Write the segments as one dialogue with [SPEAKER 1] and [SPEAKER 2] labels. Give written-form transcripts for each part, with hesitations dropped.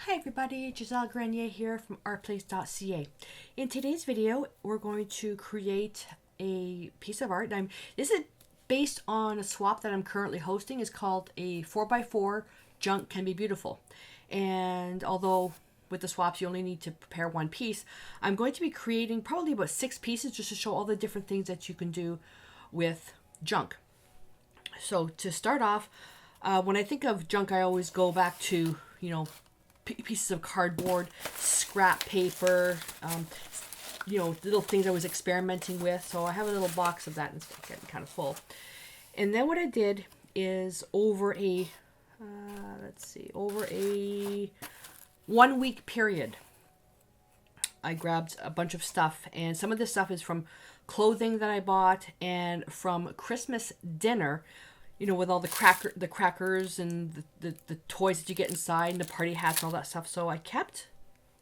[SPEAKER 1] Hi everybody, Giselle Grenier here from artplace.ca. In today's video, we're going to create a piece of art. This is based on a swap that I'm currently hosting. It's called a 4x4 Junk Can Be Beautiful. And although with the swaps you only need to prepare one piece, I'm going to be creating probably about 6 pieces just to show all the different things that you can do with junk. So to start off, when I think of junk, I always go back to, pieces of cardboard, scrap paper, little things I was experimenting with. So I have a little box of that and it's getting kind of full. And then what I did is over a 1 week period, I grabbed a bunch of stuff, and some of this stuff is from clothing that I bought and from Christmas dinner, with all the crackers and the toys that you get inside and the party hats and all that stuff. So I kept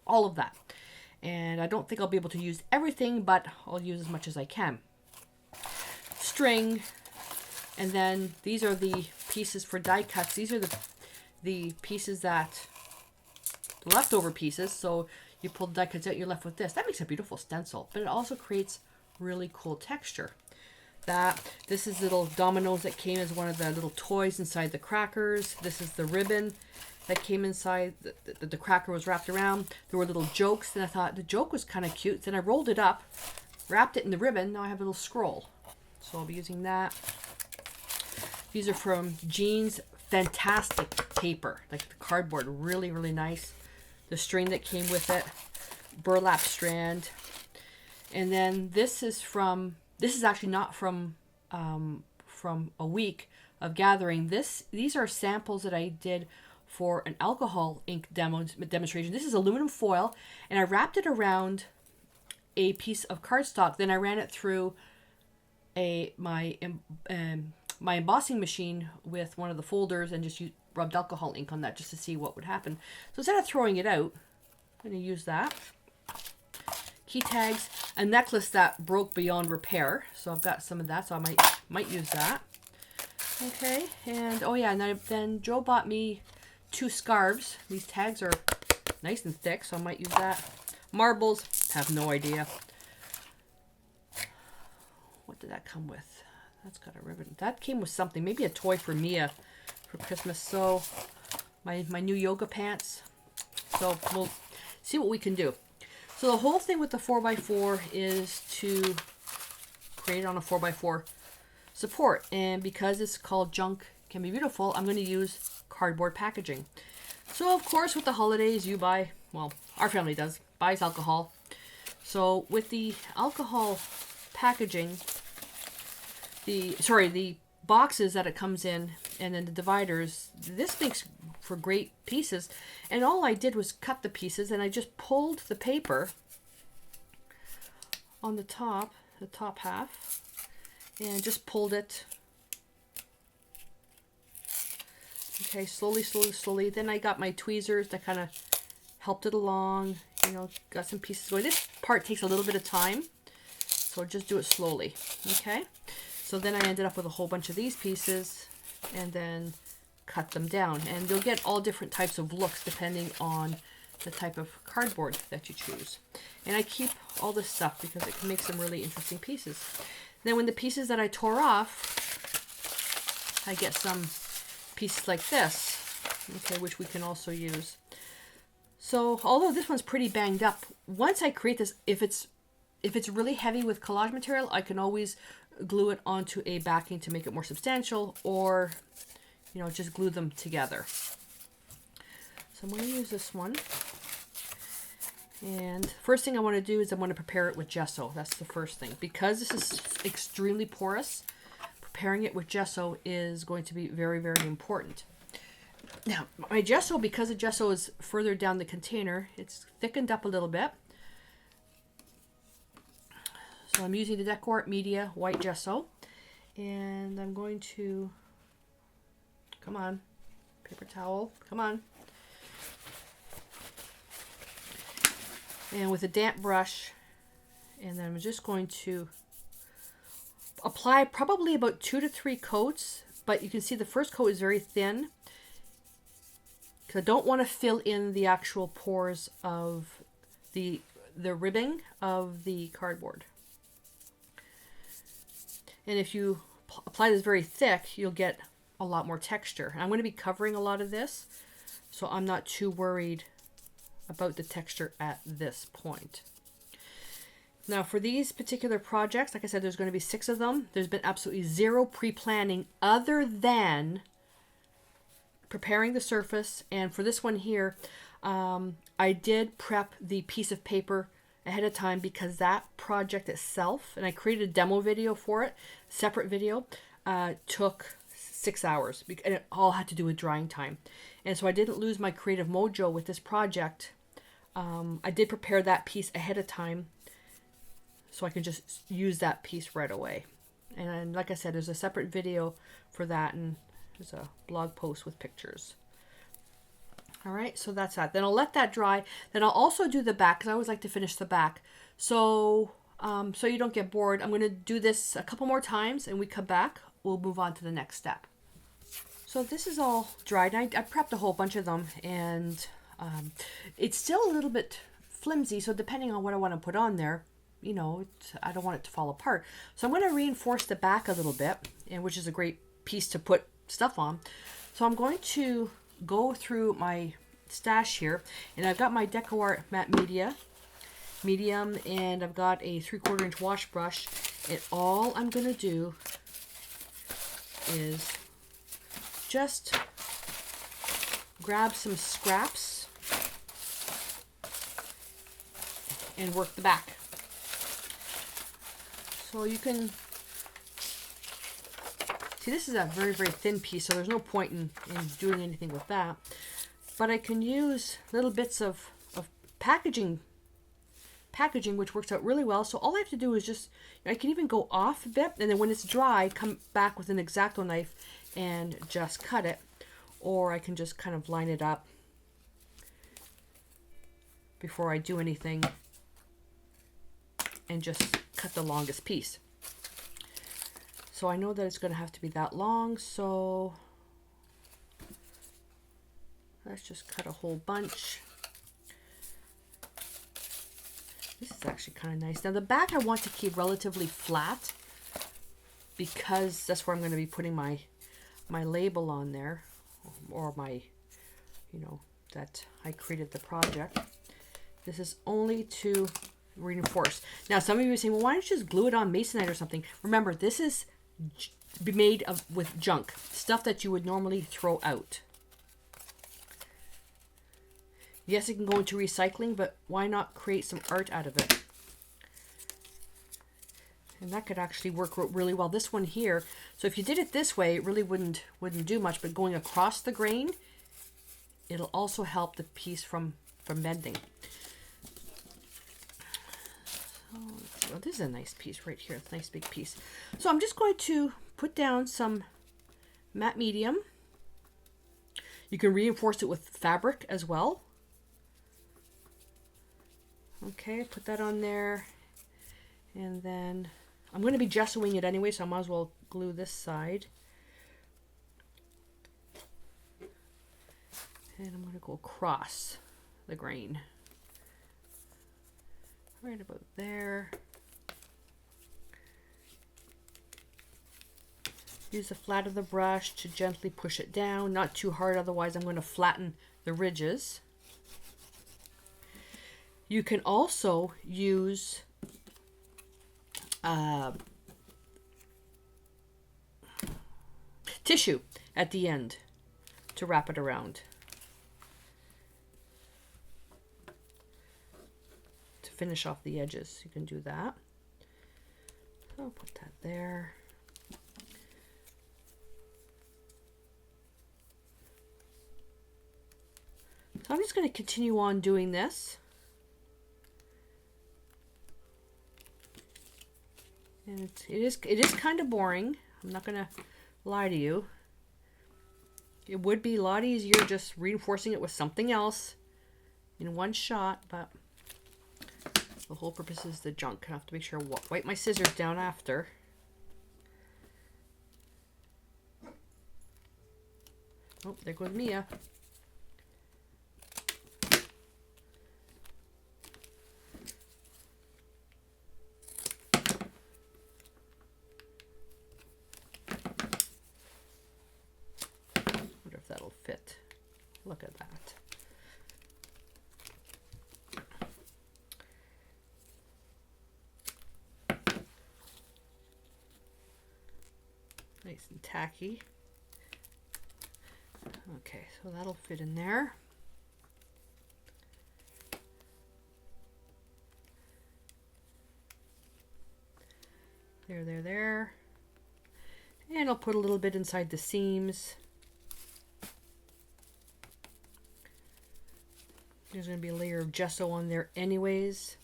[SPEAKER 1] all of that. And I don't think I'll be able to use everything, but I'll use as much as I can. String. And then these are the pieces for die cuts. These are the pieces the leftover pieces. So you pull the die cuts out, you're left with this. That makes a beautiful stencil, but it also creates really cool texture. This is little Dominos that came as one of the little toys inside the crackers. This is the ribbon that came inside. The cracker was wrapped around. There were little jokes, and I thought the joke was kind of cute. Then I rolled it up, wrapped it in the ribbon. Now I have a little scroll. So I'll be using that. These are from Jean's fantastic paper, like the cardboard, really, really nice. The string that came with it, burlap strand. And then this is actually not from a week of gathering. These are samples that I did for an alcohol ink demonstration. This is aluminum foil, and I wrapped it around a piece of cardstock. Then I ran it through my embossing machine with one of the folders and just rubbed alcohol ink on that just to see what would happen. So instead of throwing it out, I'm going to use that. Key tags, a necklace that broke beyond repair, so I've got some of that, so I might use that. Okay, and then Joe bought me 2 scarves. These tags are nice and thick, so I might use that. Marbles, have no idea. What did that come with? That's got a ribbon. That came with something, maybe a toy for Mia for Christmas. So my new yoga pants. So we'll see what we can do. So the whole thing with the 4x4 is to create it on a 4x4 support. And because it's called Junk Can Be Beautiful, I'm going to use cardboard packaging. So of course with the holidays our family buys alcohol. So with the alcohol packaging, the boxes that it comes in and then the dividers, this makes for great pieces. And all I did was cut the pieces, and I just pulled the paper on the top half, and just pulled it. Okay, slowly. Then I got my tweezers that kind of helped it along. Got some pieces going. This part takes a little bit of time, so just do it slowly. Okay, so then I ended up with a whole bunch of these pieces, and then cut them down, and you'll get all different types of looks depending on the type of cardboard that you choose. And I keep all this stuff because it can make some really interesting pieces. Then when the pieces that I tore off, I get some pieces like this, okay, which we can also use. So although this one's pretty banged up, once I create this, if it's really heavy with collage material, I can always glue it onto a backing to make it more substantial, or just glue them together. So I'm going to use this one. And first thing I want to do is I want to prepare it with gesso. That's the first thing. Because this is extremely porous, preparing it with gesso is going to be very, very important. Now, my gesso, because the gesso is further down the container, it's thickened up a little bit. So I'm using the Decor Media white gesso. And I'm going to... Come on, paper towel, come on. And with a damp brush, and then I'm just going to apply probably about 2 to 3 coats, but you can see the first coat is very thin because I don't want to fill in the actual pores of the ribbing of the cardboard. And if you apply this very thick, you'll get a lot more texture. And I'm going to be covering a lot of this, so I'm not too worried about the texture at this point. Now for these particular projects, like I said, there's going to be 6 of them. There's been absolutely zero pre-planning other than preparing the surface. And for this one here, I did prep the piece of paper ahead of time because that project itself, and I created a demo video for it, separate video, took 6 hours, and it all had to do with drying time. And so I didn't lose my creative mojo with this project. I did prepare that piece ahead of time so I can just use that piece right away. And like I said, there's a separate video for that, and there's a blog post with pictures. All right, so that's that. Then I'll let that dry. Then I'll also do the back, because I always like to finish the back. So so you don't get bored, I'm going to do this a couple more times, and we come back, we'll move on to the next step. So this is all dried. I prepped a whole bunch of them, and it's still a little bit flimsy, so depending on what I want to put on there, you know, I don't want it to fall apart. So I'm going to reinforce the back a little bit, and which is a great piece to put stuff on. So I'm going to go through my stash here, and I've got my DecoArt matte medium, and I've got a 3/4 inch wash brush, and all I'm going to do is just grab some scraps and work the back. So you can see this is a very, very thin piece, so there's no point in doing anything with that. But I can use little bits of packaging, which works out really well. So all I have to do is just, I can even go off a bit, and then when it's dry, come back with an X-Acto knife and just cut it. Or I can just kind of line it up before I do anything and just cut the longest piece. So I know that it's going to have to be that long, so let's just cut a whole bunch. This is actually kind of nice. Now the back I want to keep relatively flat because that's where I'm going to be putting my label on there, or my, you know, that I created the project. This is only to reinforce. Now some of you are saying, well, why don't you just glue it on masonite or something? Remember, this is made with junk, stuff that you would normally throw out. Yes, it can go into recycling, but why not create some art out of it? And that could actually work really well. This one here, so if you did it this way, it really wouldn't do much, but going across the grain, it'll also help the piece from bending. Oh, this is a nice piece right here. It's a nice big piece. So I'm just going to put down some matte medium. You can reinforce it with fabric as well. Okay, put that on there. And then I'm going to be gessoing it anyway, so I might as well glue this side. And I'm going to go across the grain. Right about there. Use the flat of the brush to gently push it down, not too hard, otherwise I'm going to flatten the ridges. You can also use tissue at the end to wrap it around. To finish off the edges, you can do that. I'll put that there. So I'm just going to continue on doing this. And it is kind of boring. I'm not going to lie to you. It would be a lot easier just reinforcing it with something else in one shot, but the whole purpose is the junk. I have to make sure I wipe my scissors down after. Oh, there goes Mia. that'll fit. Look at that. Nice and tacky. Okay, so that'll fit in there. There. And I'll put a little bit inside the seams. There's going to be a layer of gesso on there anyways.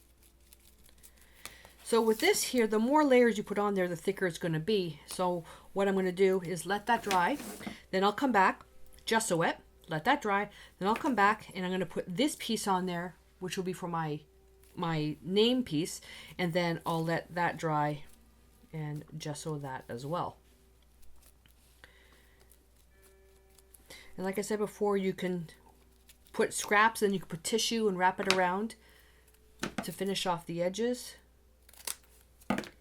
[SPEAKER 1] So with this here, the more layers you put on there, the thicker it's going to be. So what I'm going to do is let that dry. Then I'll come back, gesso it, let that dry. Then I'll come back and I'm going to put this piece on there, which will be for my name piece. And then I'll let that dry and gesso that as well. And like I said before, you can put scraps and you can put tissue and wrap it around to finish off the edges,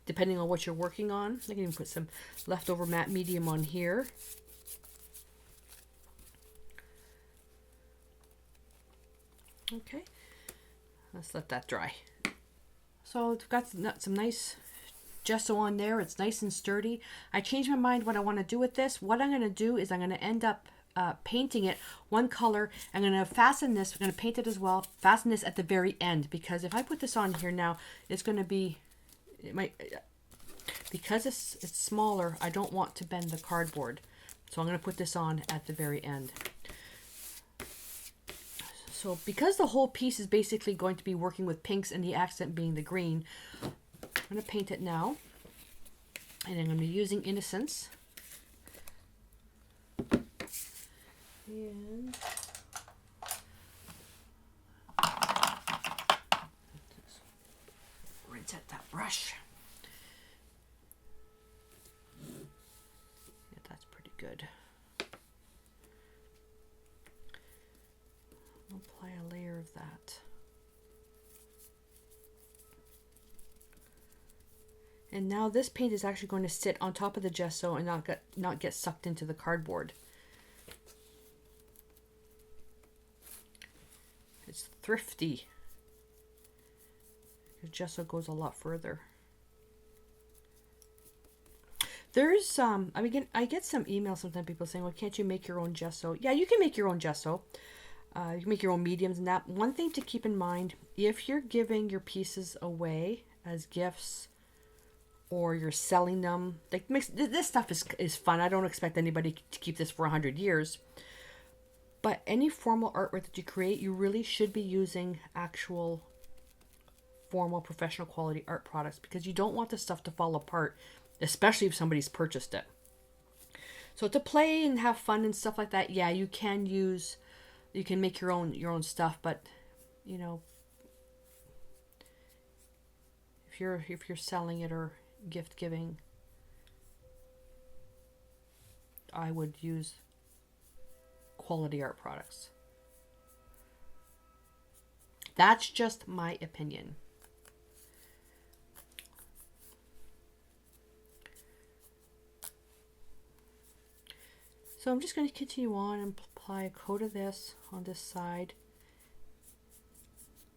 [SPEAKER 1] depending on what you're working on. I can even put some leftover matte medium on here. Okay, let's let that dry. So I've got some nice gesso on there. It's nice and sturdy. I changed my mind what I want to do with this. What I'm going to do is I'm going to end up painting it one color. I'm going to fasten this. We're going to paint it as well. Fasten this at the very end, because if I put this on here now, it's going to be, it might, because it's smaller, I don't want to bend the cardboard. So I'm going to put this on at the very end. So because the whole piece is basically going to be working with pinks and the accent being the green, I'm going to paint it now. And I'm going to be using Innocence. And rinse out that brush. Yeah, that's pretty good. Apply a layer of that. And now this paint is actually going to sit on top of the gesso and not get sucked into the cardboard. It's thrifty. The gesso goes a lot further. There's I get some emails sometimes, people saying, well, can't you make your own gesso? Yeah, you can make your own gesso. You can make your own mediums and that. One thing to keep in mind, if you're giving your pieces away as gifts or you're selling them, like this stuff is fun. I don't expect anybody to keep this for 100 years. But any formal artwork that you create, you really should be using actual formal professional quality art products, because you don't want the stuff to fall apart, especially if somebody's purchased it. So to play and have fun and stuff like that, yeah, you can make your own stuff, but you know, if you're selling it or gift giving, I would use quality art products. That's just my opinion. So I'm just going to continue on and apply a coat of this on this side.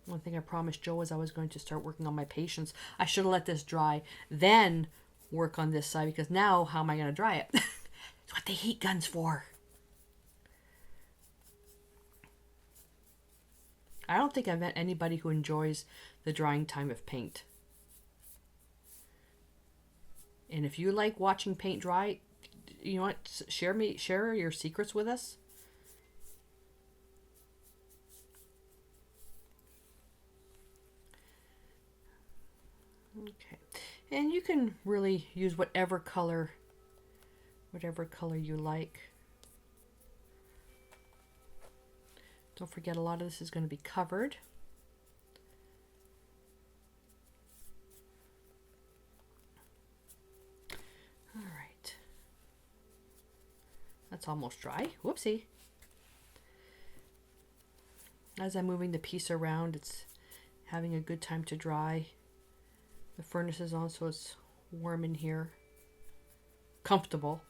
[SPEAKER 1] One thing I promised Joe was I was going to start working on my patience. I should have let this dry, then work on this side, because now how am I going to dry it? It's what the heat gun's for. I don't think I've met anybody who enjoys the drying time of paint. And if you like watching paint dry, you know what? Share your secrets with us. Okay, and you can really use whatever color you like. Don't forget, a lot of this is going to be covered. All right. That's almost dry. Whoopsie. As I'm moving the piece around, it's having a good time to dry. The furnace is on, so it's warm in here. Comfortable.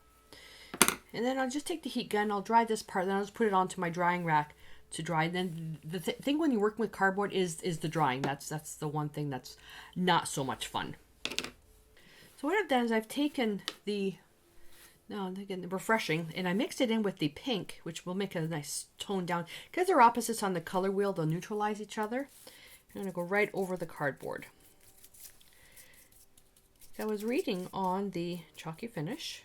[SPEAKER 1] And then I'll just take the heat gun, I'll dry this part, then I'll just put it onto my drying rack to dry. And then the thing when you're working with cardboard is the drying. That's the one thing that's not so much fun. So what I've done is I've taken the refreshing, and I mixed it in with the pink, which will make a nice tone down. Because they're opposites on the color wheel, they'll neutralize each other. I'm going to go right over the cardboard. I was reading on the chalky finish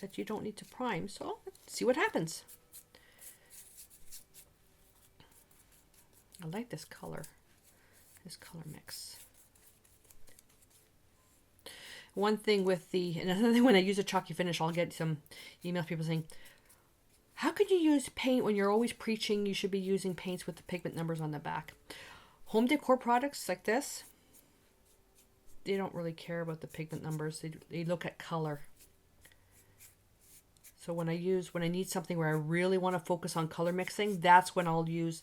[SPEAKER 1] that you don't need to prime, so let's see what happens. I like this color mix. One thing with another thing when I use a chalky finish, I'll get some emails, people saying, how could you use paint when you're always preaching you should be using paints with the pigment numbers on the back? Home decor products like this, they don't really care about the pigment numbers. They look at color. So when I need something where I really want to focus on color mixing, that's when I'll use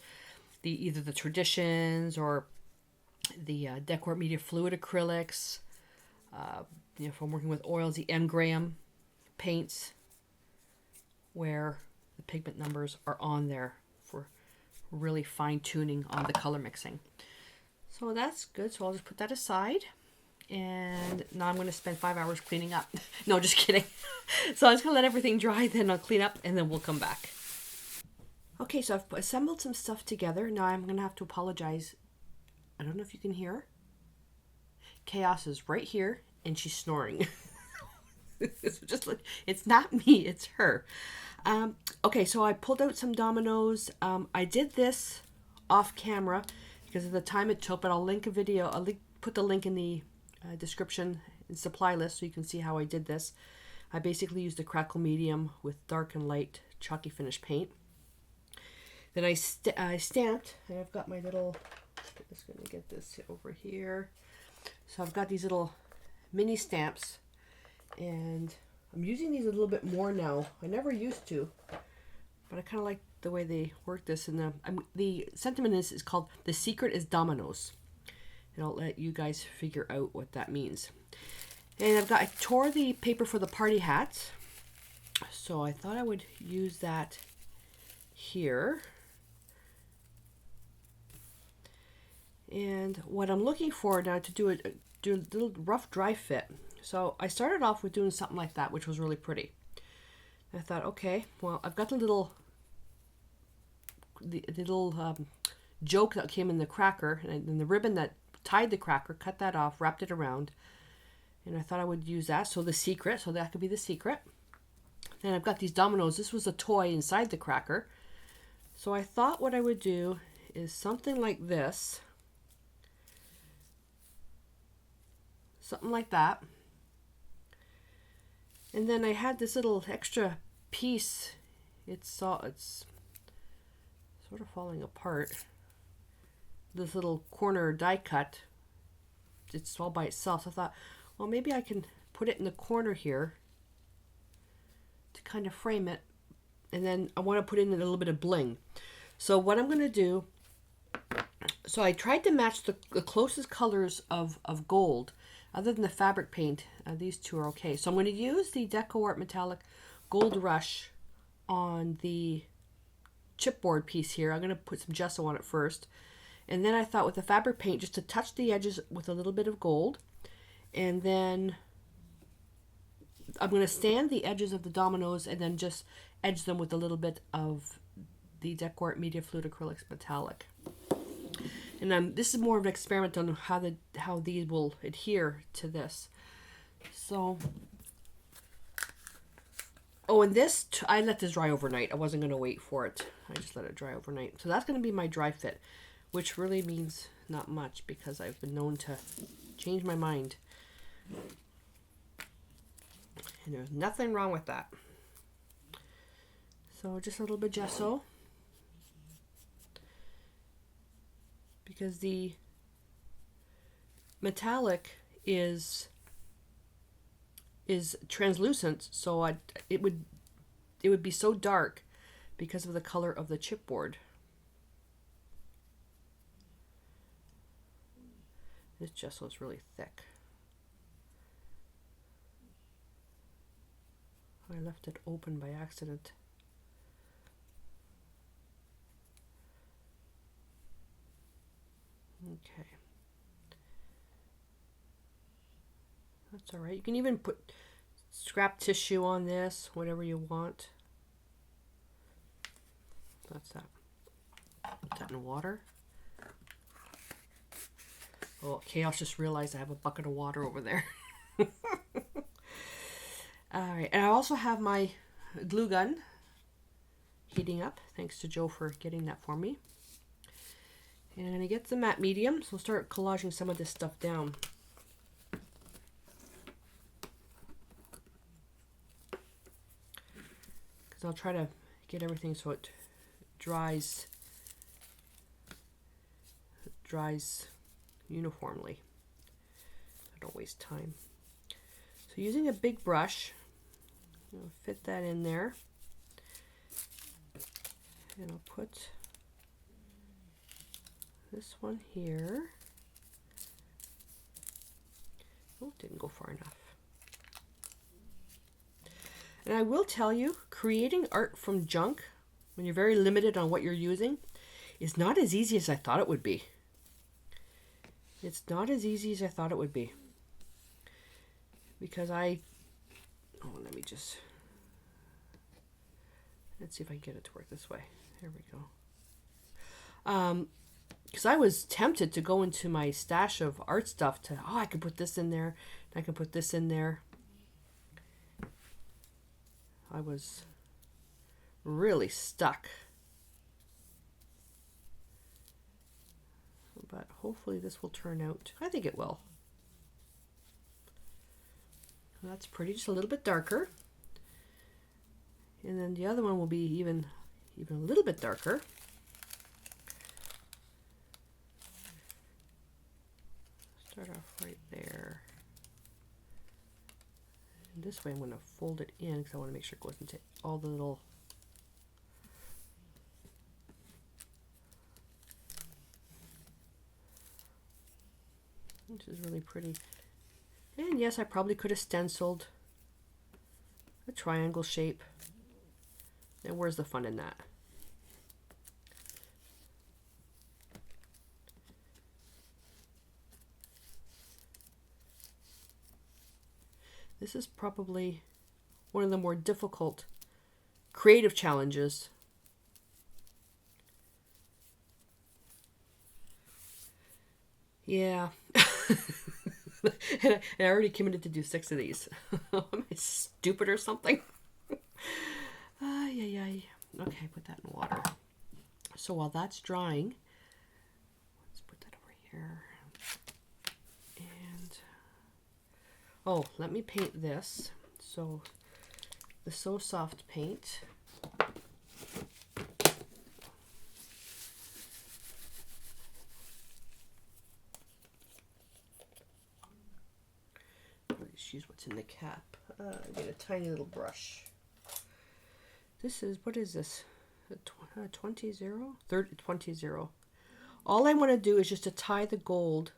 [SPEAKER 1] either the Traditions or the Decor Media Fluid acrylics. If I'm working with oils, the M. Graham paints, where the pigment numbers are on there for really fine tuning on the color mixing. So that's good. So I'll just put that aside. And now I'm going to spend 5 hours cleaning up. No, just kidding. So I'm just going to let everything dry, then I'll clean up, and then we'll come back. Okay, so I've assembled some stuff together. Now I'm going to have to apologize. I don't know if you can hear. Chaos is right here, and she's snoring. Just look, it's not me, it's her. Okay, so I pulled out some Dominos. I did this off camera because of the time it took, but I'll link a video. Put the link in the description and supply list so you can see how I did this. I basically used a crackle medium with dark and light chalky finish paint. Then I stamped, and I've got my little, I'm just going to get this over here. So I've got these little mini stamps, and I'm using these a little bit more now. I never used to, but I kind of like the way they work this. And the sentiment is called "The Secret is Dominos," and I'll let you guys figure out what that means. And I tore the paper for the party hats, so I thought I would use that here. And what I'm looking for now to do a little rough dry fit. So I started off with doing something like that, which was really pretty. I thought, okay, well, I've got the little joke that came in the cracker, and the ribbon that tied the cracker, cut that off, wrapped it around, and I thought I would use that. So the secret, so that could be the secret. Then I've got these dominoes. This was a toy inside the cracker. So I thought what I would do is something like this. Something like that. And then I had this little extra piece. It's sort of falling apart. This little corner die cut. It's all by itself. So I thought, well, maybe I can put it in the corner here to kind of frame it. And then I want to put in a little bit of bling. So what I'm going to do, so I tried to match the closest colors of gold. Other than the fabric paint, these two are okay. So I'm going to use the Deco Art Metallic Gold Rush on the chipboard piece here. I'm going to put some gesso on it first. And then I thought with the fabric paint, just to touch the edges with a little bit of gold. And then I'm going to sand the edges of the dominoes and then just edge them with a little bit of the Deco Art Media Fluid Acrylics Metallic. And this is more of an experiment on how these will adhere to this. So, and this, I let this dry overnight. I wasn't going to wait for it. I just let it dry overnight. So that's going to be my dry fit, which really means not much because I've been known to change my mind. And there's nothing wrong with that. So just a little bit gesso. Because the metallic is translucent, so it would be so dark because of the color of the chipboard. This gesso is really thick. I left it open by accident. Okay. That's all right. You can even put scrap tissue on this, whatever you want. That's that. Put that in water. Oh, Chaos just realized I have a bucket of water over there. Alright, and I also have my glue gun heating up. Thanks to Joe for getting that for me. And I'm going to get the matte medium, so we'll start collaging some of this stuff down. Because I'll try to get everything so it dries uniformly. I don't waste time. So using a big brush, I'll fit that in there. And I'll put this one here. Oh, didn't go far enough. And I will tell you, creating art from junk, when you're very limited on what you're using, is not as easy as I thought it would be. It's not as easy as I thought it would be. Because let's see if I can get it to work this way. There we go. Because I was tempted to go into my stash of art stuff I could put this in there, and I can put this in there. I was really stuck. But hopefully this will turn out. I think it will. That's pretty, just a little bit darker. And then the other one will be even a little bit darker. Start off right there. And this way I'm going to fold it in because I want to make sure it goes into all the little which is really pretty. And yes, I probably could have stenciled a triangle shape. And where's the fun in that? This is probably one of the more difficult creative challenges. Yeah. And I already committed to do 6 of these. Am I stupid or something? Okay, put that in water. So while that's drying, let's put that over here. And let me paint this. So the So Soft paint. Let's use what's in the cap. Get a tiny little brush. This is, what is this? 20-0? All I want to do is just to tie the gold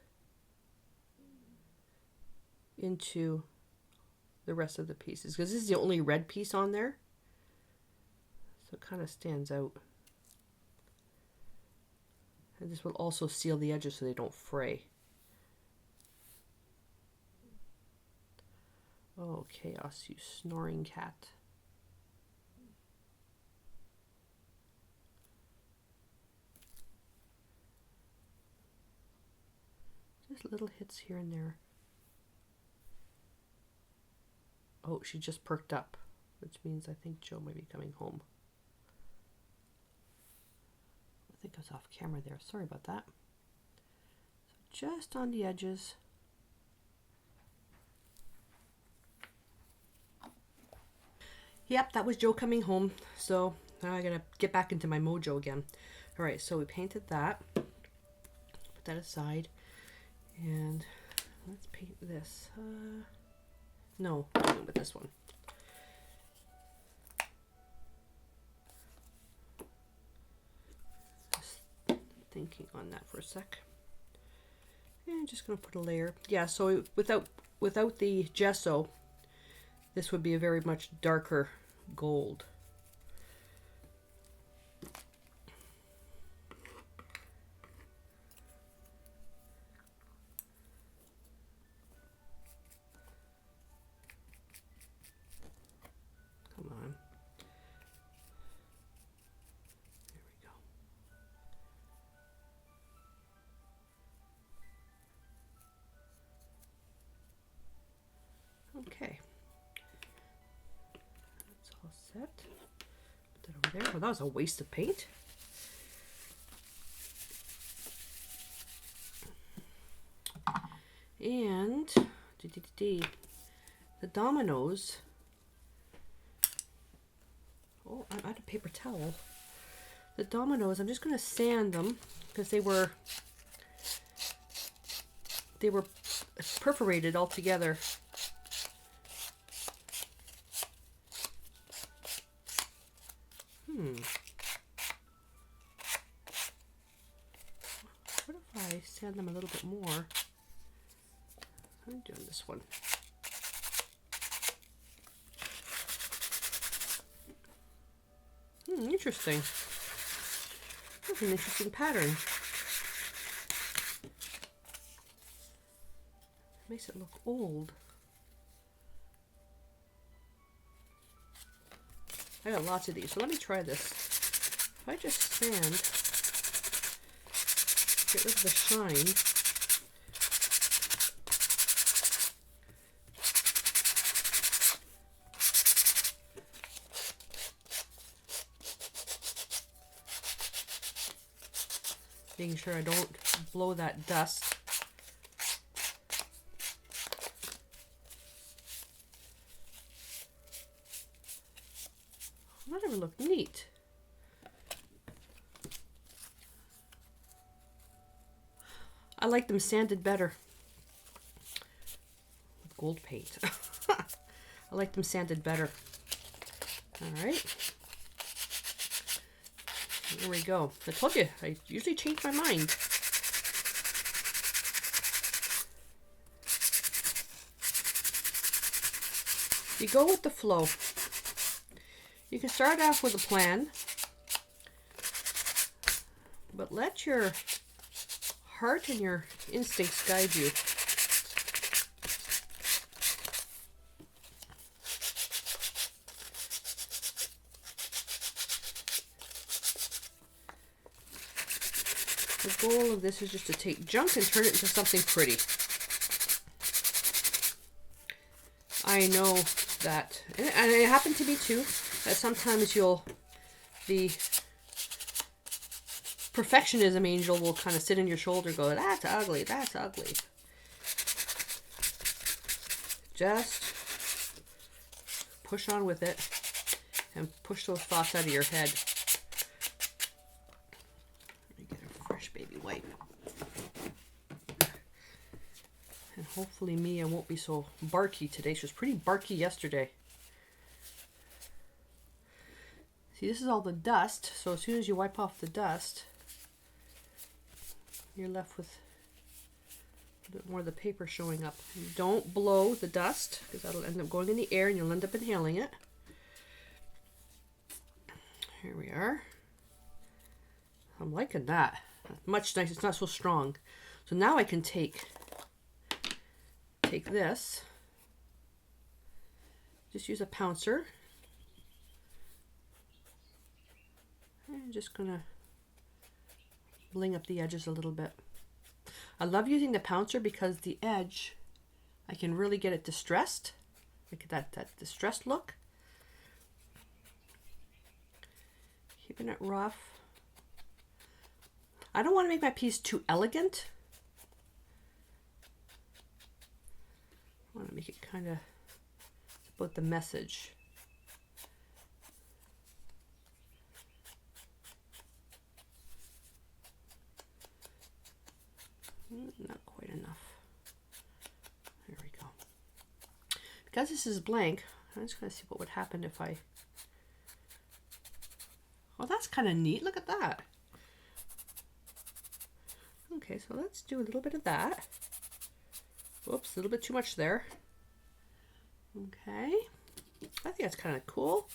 [SPEAKER 1] into the rest of the pieces, because this is the only red piece on there. So it kind of stands out. And this will also seal the edges so they don't fray. Oh, Chaos, you snoring cat. Just little hits here and there. Oh, she just perked up, which means I think Joe might be coming home. I think I was off camera there. Sorry about that. So just on the edges. Yep, that was Joe coming home. So now I gotta get back into my mojo again. All right, so we painted that. Put that aside. And let's paint this. No, I'm going with this one. Just thinking on that for a sec. And just going to put a layer. Yeah, so without the gesso, This would be a very much darker gold. Come on. There we go. Okay. That's all set. Put that over there. Well, that was a waste of paint. And the Dominos. Oh, I'm out of paper towel. The Dominos, I'm just going to sand them because they were perforated all together. What if I sand them a little bit more? I'm doing this one. Interesting. That's an interesting pattern. Makes it look old. I got lots of these, so let me try this. If I just sand, get rid of the shine. Making sure I don't blow that dust. That ever look neat. I like them sanded better with gold paint. I like them sanded better. All right. There we go. I told you, I usually change my mind. You go with the flow. You can start off with a plan, but let your heart and your instincts guide you. The goal of this is just to take junk and turn it into something pretty. I know that, and it happened to me too, that sometimes the perfectionism angel will kind of sit on your shoulder and go, that's ugly, that's ugly. Just push on with it and push those thoughts out of your head. Baby wipe. And hopefully Mia won't be so barky today. She was pretty barky yesterday. See, this is all the dust, so as soon as you wipe off the dust, you're left with a bit more of the paper showing up. And don't blow the dust, because that'll end up going in the air and you'll end up inhaling it. Here we are. I'm liking that. Much nicer. It's not so strong. So now I can take this, just use a pouncer, and I'm just gonna bling up the edges a little bit. I love using the pouncer because the edge, I can really get it distressed. Look at that distressed look. Keeping it rough. I don't want to make my piece too elegant. I want to make it kind of about the message. Not quite enough. There we go. Because this is blank, I'm just going to see what would happen if I... Oh, that's kind of neat. Look at that. Okay, so let's do a little bit of that. Whoops, a little bit too much there. Okay, I think that's kind of cool.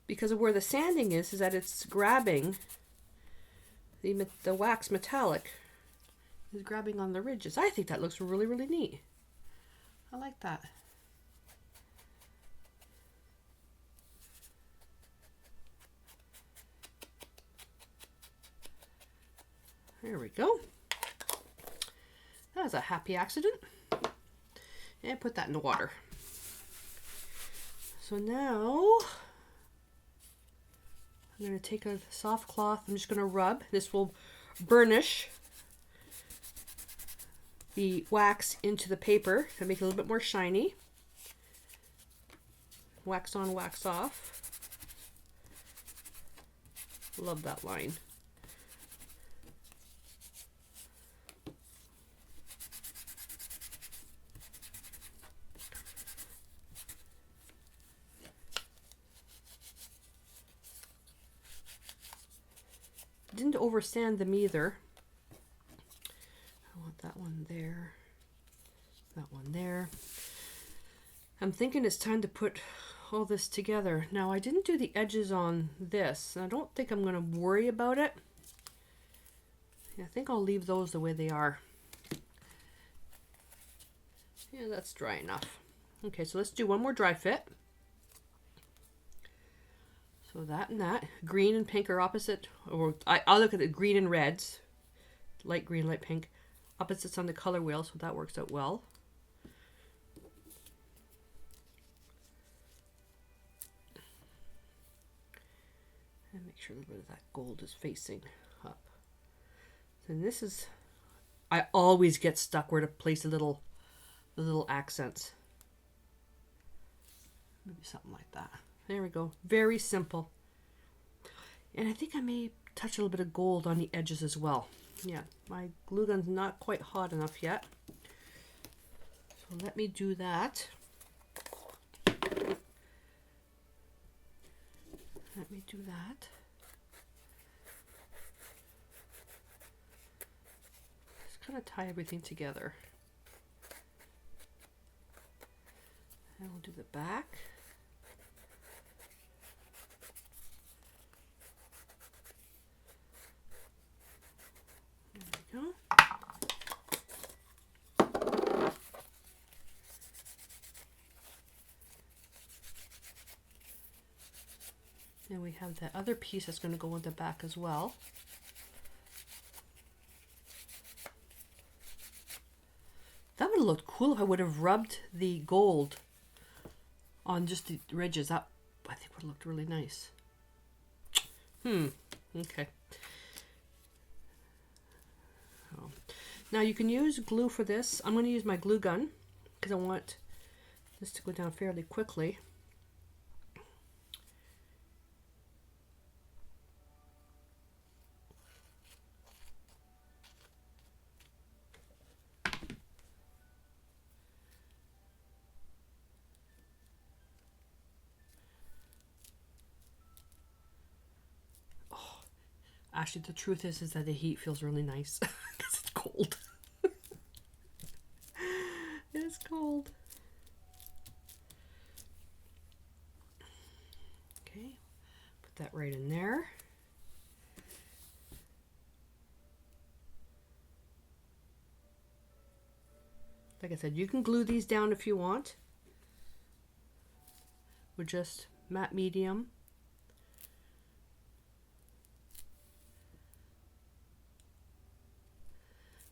[SPEAKER 1] Because of where the sanding is that it's grabbing the wax metallic is grabbing on the ridges. I think that looks really, really neat. I like that. There we go. That was a happy accident. And put that in the water. So now I'm going to take a soft cloth. I'm just going to rub. This will burnish the wax into the paper to make it a little bit more shiny. Wax on, wax off. Love that line. Didn't oversand them either. I want that one there, that one there. I'm thinking it's time to put all this together. Now, I didn't do the edges on this, and I don't think I'm going to worry about it. Yeah, I think I'll leave those the way they are. Yeah, that's dry enough. Okay, so let's do one more dry fit. So that and that. Green and pink are opposite, or I'll look at the green and reds. Light green, light pink. Opposites on the color wheel, so that works out well. And make sure a little bit of that gold is facing up. And this is, I always get stuck where to place the little accents. Maybe something like that. There we go. Very simple. And I think I may touch a little bit of gold on the edges as well. Yeah, my glue gun's not quite hot enough yet. So let me do that. Let me do that. Just kind of tie everything together. And we'll do the back. There we go. And we have that other piece that's going to go in the back as well. That would have looked cool if I would have rubbed the gold on just the ridges. That, I think, would have looked really nice. Okay. Oh. Now you can use glue for this. I'm going to use my glue gun because I want this to go down fairly quickly. Actually, the truth is that the heat feels really nice because it's cold. It's cold. Okay, put that right in there. Like I said, you can glue these down if you want. With just matte medium.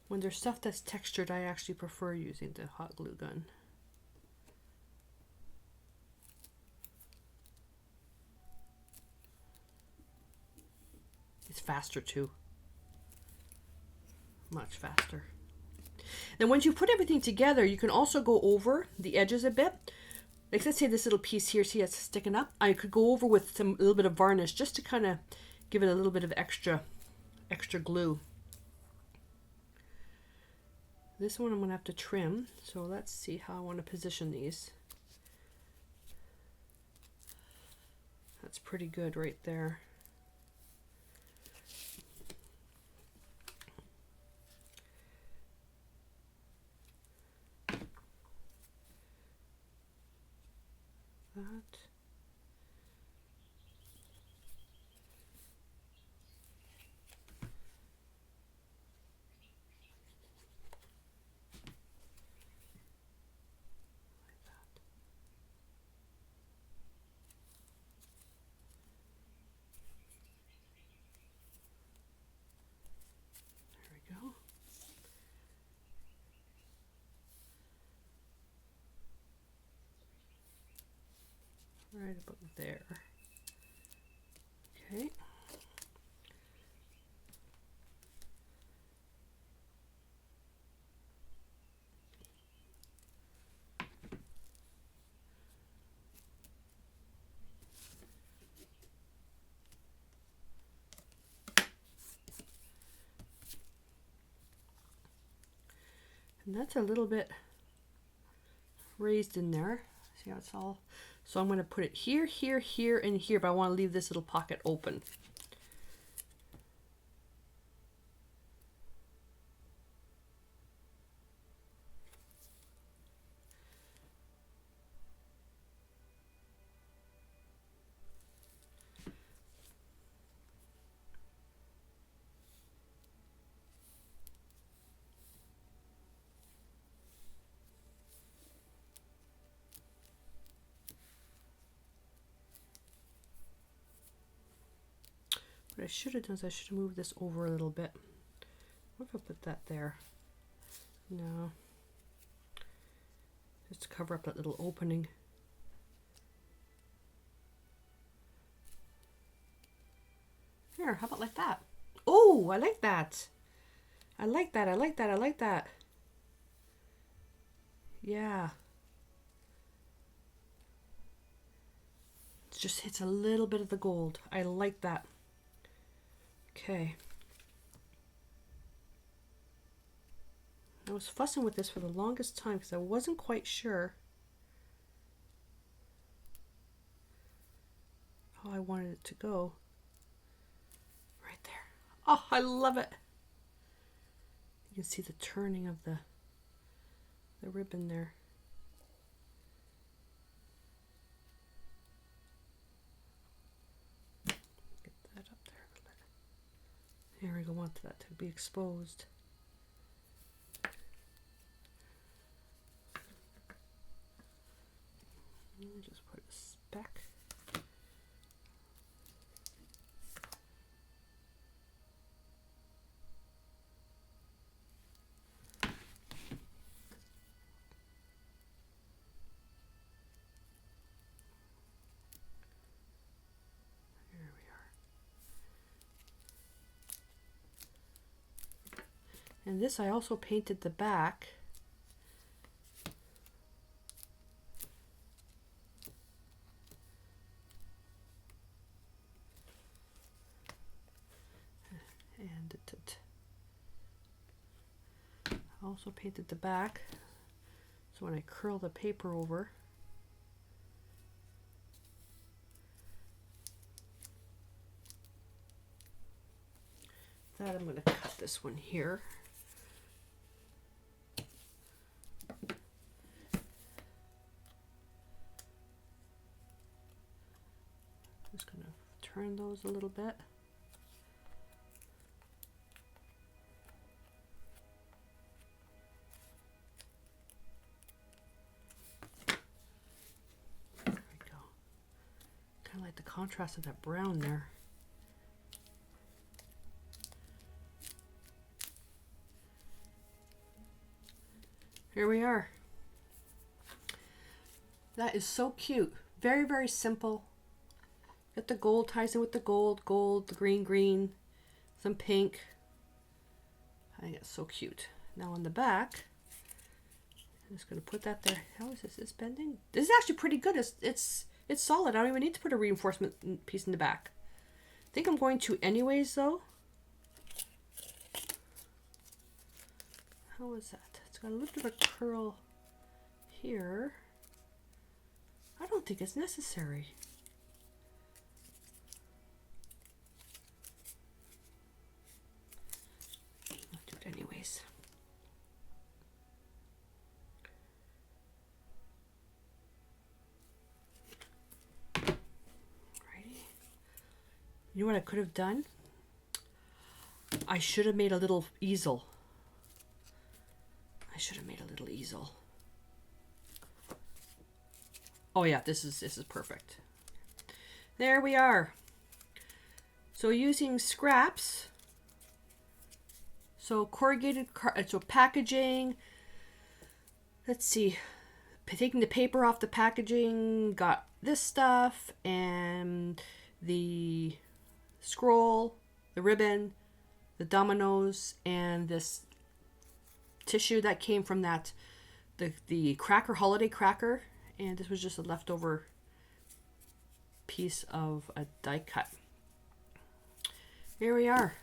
[SPEAKER 1] When there's stuff that's textured, I actually prefer using the hot glue gun. It's faster too. Much faster. Then once you put everything together, you can also go over the edges a bit. Like, let's say this little piece here, see it's sticking up. I could go over with a little bit of varnish just to kind of give it a little bit of extra glue. This one I'm going to have to trim, so let's see how I want to position these. That's pretty good right there. that. There we go. Right about there. Okay. And that's a little bit raised in there. See how it's all? So I'm going to put it here, here, here, and here, but I want to leave this little pocket open. What I should have done is I should have moved this over a little bit. What if I put that there? No. Just to cover up that little opening. Here, how about like that? Oh, I like that. I like that, I like that, I like that. Yeah. It just hits a little bit of the gold. I like that. Okay. I was fussing with this for the longest time because I wasn't quite sure how I wanted it to go. Right there. Oh, I love it. You can see the turning of the ribbon there. Get that up there. Here we go, want that to be exposed. Just put a speck. Here we are. And this I also painted the back. And I also painted the back, so when I curl the paper over, that I'm going to cut this one here. Just going to turn those a little bit. Kind of like the contrast of that brown there. Here we are. That is so cute. Very, very simple. Got the gold, ties in with the gold, the green, some pink. I think it's so cute. Now on the back, I'm just going to put that there. How is this? It's bending. This is actually pretty good. It's solid. I don't even need to put a reinforcement piece in the back. I think I'm going to anyways though. How is that? It's got a little bit of a curl here. I don't think it's necessary. I'll do it anyways. You know what I could have done? I should have made a little easel. Oh yeah, this is perfect. There we are. So using scraps, so corrugated, so packaging. Let's see, taking the paper off the packaging, got this stuff, and the scroll, the ribbon, the Dominos, and this tissue that came from that, the cracker, holiday cracker, and this was just a leftover piece of a die cut. Here we are.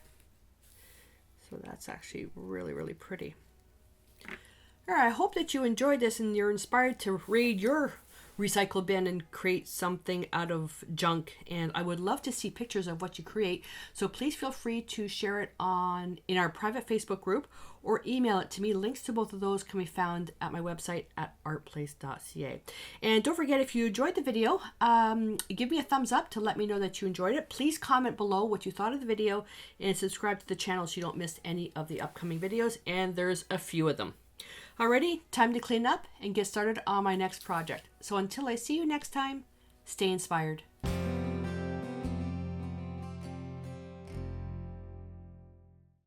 [SPEAKER 1] So that's actually really, really pretty. All right, I hope that you enjoyed this and you're inspired to raid your recycle bin and create something out of junk. And I would love to see pictures of what you create. So please feel free to share it in our private Facebook group or email it to me. Links to both of those can be found at my website at artplace.ca. And don't forget, if you enjoyed the video, give me a thumbs up to let me know that you enjoyed it. Please comment below what you thought of the video and subscribe to the channel so you don't miss any of the upcoming videos. And there's a few of them. Alrighty, time to clean up and get started on my next project. So until I see you next time, stay inspired.